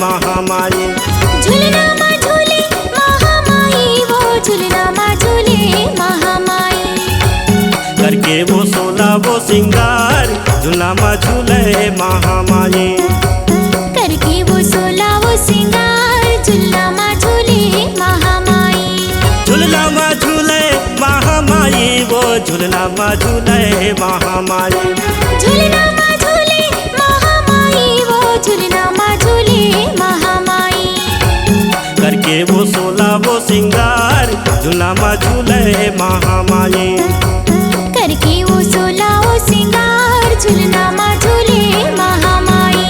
महामाई। झूलना माँ झूले महामाई, वो झूलना माँ झूले महामाई। करके वो 16 वो सिंगार झूला माँ झूले महामाई। करके वो 16 वो सिंगार झूलना माँ झूले महामाई। झूलना माँ झूले महामाई, वो झूलना माँ झूले महामाई। झूलना माँ झूले महामाई, वो झूलना माँ झूले महामाई। करके वो 16 वो सिंगार झूला माँ झूले महामाई। करके वो 16 वो सिंगार झूलना माँ झूले महामाई।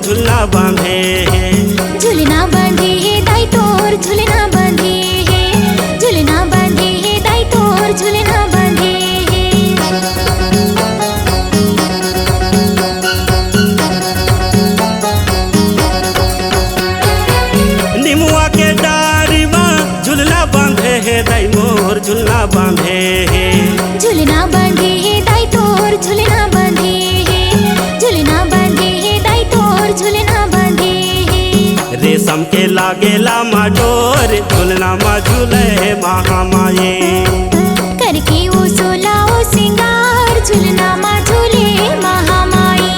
झूलना बांधे है, झूलना बांधे है दाई तोर झूलना बांधे है। झूलना बांधे है दाई तोर झूलना बांधे है। निमुआ के डारी माँ झूलना बांधे है दाई मोर झूलना बांधे है। झूलना बांधे है दाई तोर झूलना बांधे है। झूलना बांधे है दाई तोर झूलना बांधे है। रेशम के लागेला माँ डोर झूलना माँ झूले महामाई। करके वो 16 वो सिंगार झूलना माँ झूले महामाई।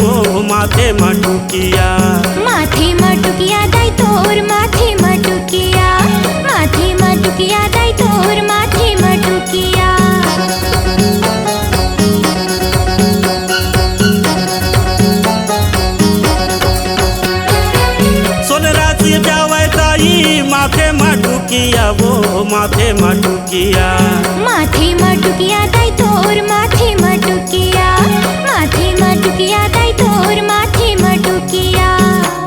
वो माथे मटुकिया, माथे मटुकिया दाई तोर माथे मटुकिया। माथे मटुकिया दाई तोर माथे मटुकिया। सोनरा से जावे ताई माथे मटुकिया, वो माथे मटुकिया। माथे मटुकिया दाई तोर माथे मटुकिया। माथे मटुकिया दाई तोर माथे मटुकिया।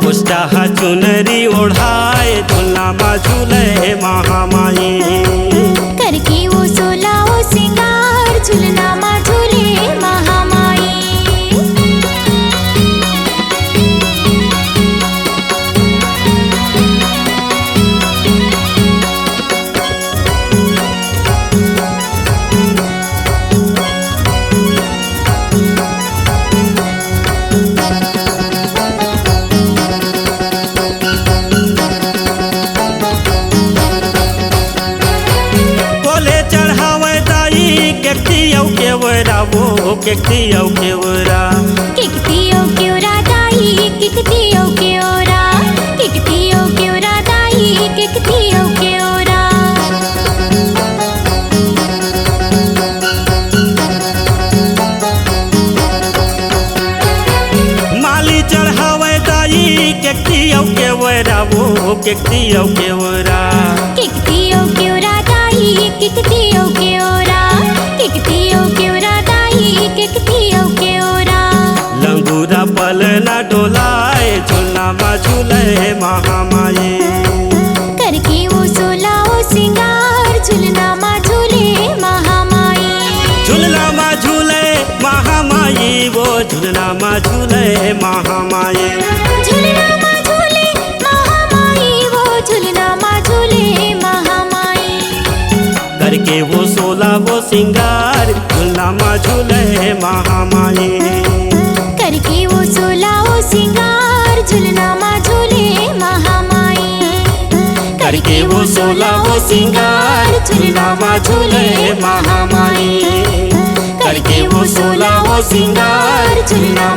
मुस्ताहा चुनरी ओढ़ाए झूलना माँ झूले महामाई। करके वो 16 वो सिंगार झूलना माँ झूले महामाई। वो केकतिया केवरा, केकतिया केवरा दाई केकतिया केवरा। केकतिया केवरा दाई केकतिया केवरा। माली चढ़ावे दाई केकतिया केवरा, वो केकतिया केवरा। केकतिया केवरा दाई केकतिया केवरा। केकतिया केवरा दाई केकतिया केवरा। लंगूरा पलना डोलाए झूलना माँ झूले महामाई। करके वो 16 वो सिंगार झूलना माँ झूले महामाई। झूलना माँ झूले महामाई, वो झूलना माँ झूले महामाई। झूलना माँ झूले महामाई, वो झूलना माँ झूले महामाई। करके वो 16 वो सिंगार झूलना माँ झूले महामाई। करके वो 16 वो सिंगार झूलना माँ झूले महामाई। करके वो 16 वो सिंगार झूलना माँ झूले महामाई। करके वो 16 वो सिंगार झूलना